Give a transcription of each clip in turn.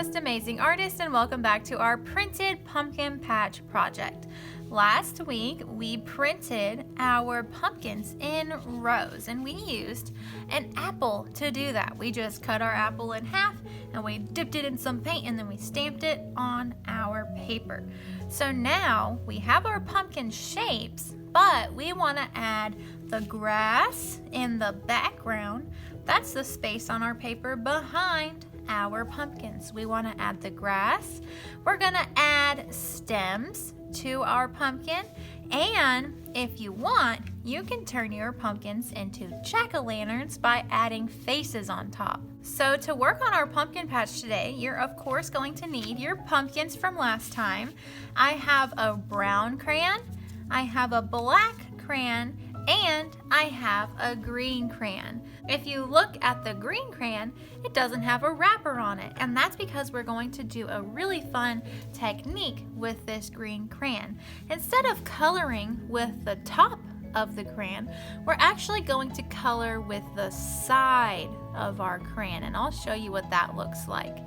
most amazing artist, and welcome back to our printed pumpkin patch project. Last week we printed our pumpkins in rows, and we used an apple to do that. We just cut our apple in half and we dipped it in some paint, and then we stamped it on our paper. So now we have our pumpkin shapes, but we want to add the grass in the background. That's the space on our paper behind our pumpkins. We want to add the grass. We're going to add stems to our pumpkin, and if you want, you can turn your pumpkins into jack-o'-lanterns by adding faces on top. So to work on our pumpkin patch today, you're of course going to need your pumpkins from last time. I have a brown crayon, I have a black crayon, and I have a green crayon. If you look at the green crayon, it doesn't have a wrapper on it, and that's because we're going to do a really fun technique with this green crayon. Instead of coloring with the top of the crayon, we're actually going to color with the side of our crayon, and I'll show you what that looks like.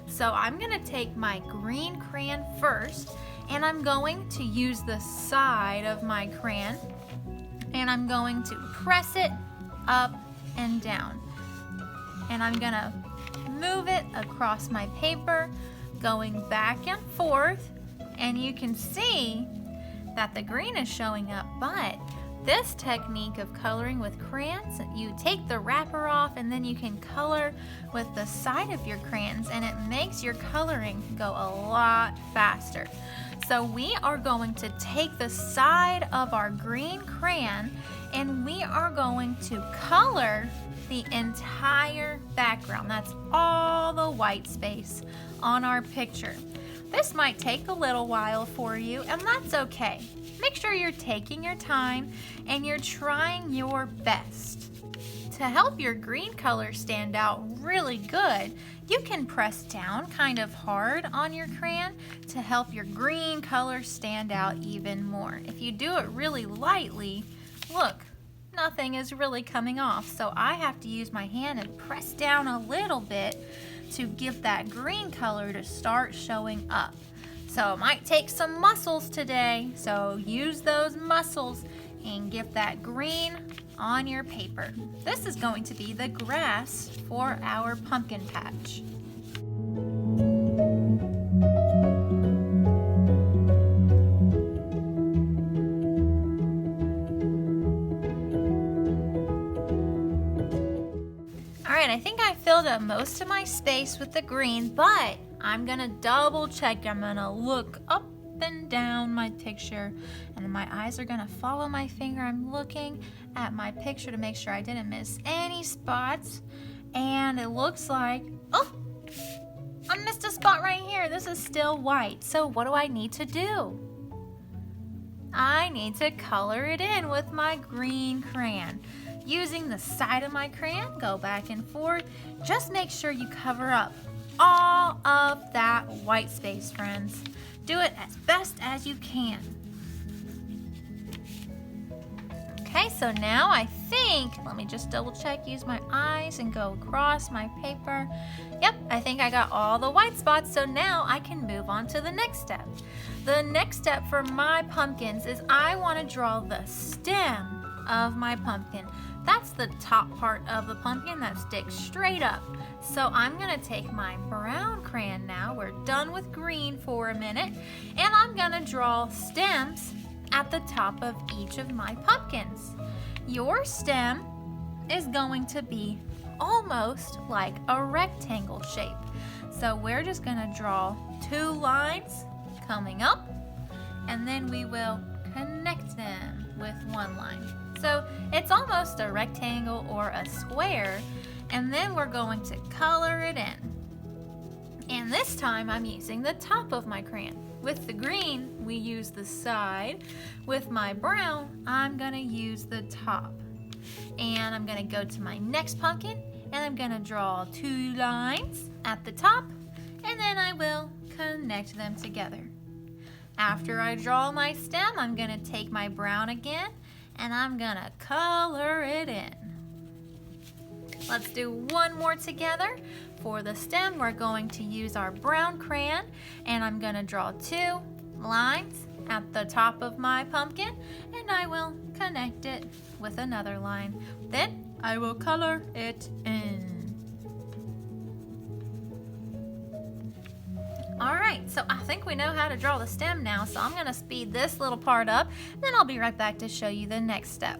So I'm going to take my green crayon first, and I'm going to use the side of my crayon, and I'm going to press it up and down, and I'm gonna move it across my paper, going back and forth, and you can see that the green is showing up. But this technique of coloring with crayons, you take the wrapper off and then you can color with the side of your crayons, and it makes your coloring go a lot faster. So we are going to take the side of our green crayon and we are going to color the entire background. That's all the white space on our picture. This might take a little while for you, and that's okay. Make sure you're taking your time and you're trying your best. To help your green color stand out really good, you can press down kind of hard on your crayon to help your green color stand out even more. If you do it really lightly, look, nothing is really coming off. So I have to use my hand and press down a little bit to get that green color to start showing up. So it might take some muscles today, so use those muscles and get that green on your paper. This is going to be the grass for our pumpkin patch. Alright, I think I filled up most of my space with the green, but I'm gonna double check. I'm gonna look up and down my picture, and my eyes are gonna follow my finger. I'm looking at my picture to make sure I didn't miss any spots, and it looks like, oh, I missed a spot right here. This is still white. So what do I need to do? I need to color it in with my green crayon. Using the side of my crayon, go back and forth. Just make sure you cover up all of that white space, friends. Do it as best as you can. Okay, so now I think, let me just double check, use my eyes and go across my paper. Yep, I think I got all the white spots, so now I can move on to the next step. The next step for my pumpkins is I want to draw the stem of my pumpkin. That's the top part of the pumpkin that sticks straight up. So I'm gonna take my brown crayon now. We're done with green for a minute, and I'm gonna draw stems at the top of each of my pumpkins. Your stem is going to be almost like a rectangle shape. So we're just gonna draw two lines coming up, and then we will connect them with one line. So it's almost a rectangle or a square, and then we're going to color it in. And this time I'm using the top of my crayon. With the green, we use the side. With my brown, I'm gonna use the top. And I'm gonna go to my next pumpkin, and I'm gonna draw two lines at the top, and then I will connect them together. After I draw my stem, I'm gonna take my brown again, and I'm gonna color it in. Let's do one more together. For the stem, we're going to use our brown crayon, and I'm going to draw 2 lines at the top of my pumpkin, and I will connect it with another line. Then I will color it in. Alright, so I think we know how to draw the stem now, so I'm going to speed this little part up, then I'll be right back to show you the next step.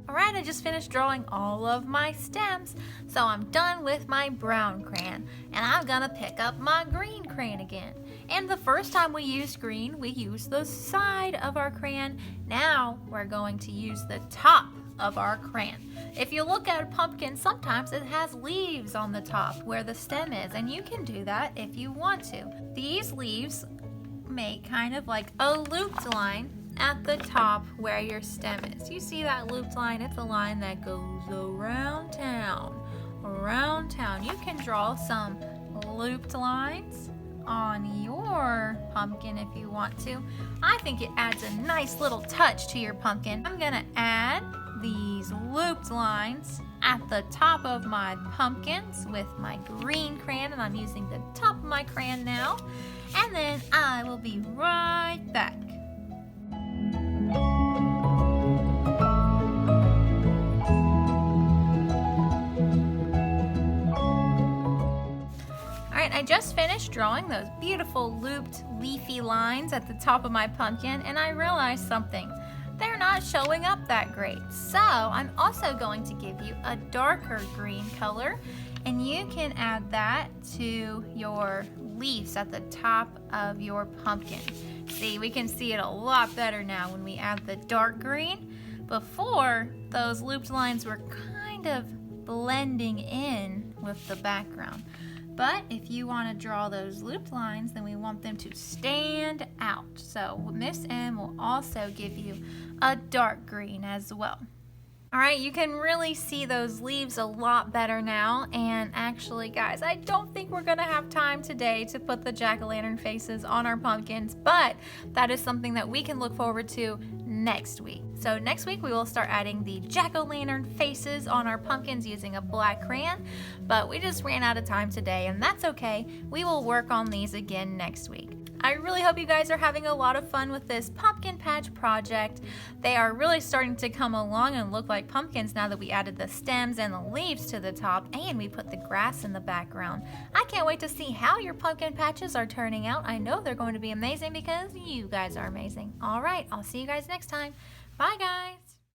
Alright, I just finished drawing all of my stems, so I'm done with my brown crayon, and I'm going to pick up my green crayon again. And the first time we used green, we used the side of our crayon. Now we're going to use the top of our crayon. If you look at a pumpkin, sometimes it has leaves on the top where the stem is, and you can do that if you want to. These leaves make kind of like a looped line at the top where your stem is. You see that looped line? It's a line that goes around town. Around town. You can draw some looped lines on your pumpkin if you want to. I think it adds a nice little touch to your pumpkin. I'm gonna add these looped lines at the top of my pumpkins with my green crayon, and I'm using the top of my crayon now, and then I will be right back. I just finished drawing those beautiful looped leafy lines at the top of my pumpkin, and I realized something. They're not showing up that great. So I'm also going to give you a darker green color, and you can add that to your leaves at the top of your pumpkin. See, we can see it a lot better now when we add the dark green. Before, those looped lines were kind of blending in with the background. But if you want to draw those looped lines, then we want them to stand out. So Miss M will also give you a dark green as well. Alright, you can really see those leaves a lot better now, and actually guys, I don't think we're going to have time today to put the jack-o'-lantern faces on our pumpkins, but that is something that we can look forward to next week. So next week we will start adding the jack-o'-lantern faces on our pumpkins using a black crayon, but we just ran out of time today, and that's okay. We will work on these again next week. I really hope you guys are having a lot of fun with this pumpkin patch project. They are really starting to come along and look like pumpkins now that we added the stems and the leaves to the top, and we put the grass in the background. I can't wait to see how your pumpkin patches are turning out. I know they're going to be amazing because you guys are amazing. All right, I'll see you guys next time. Bye guys.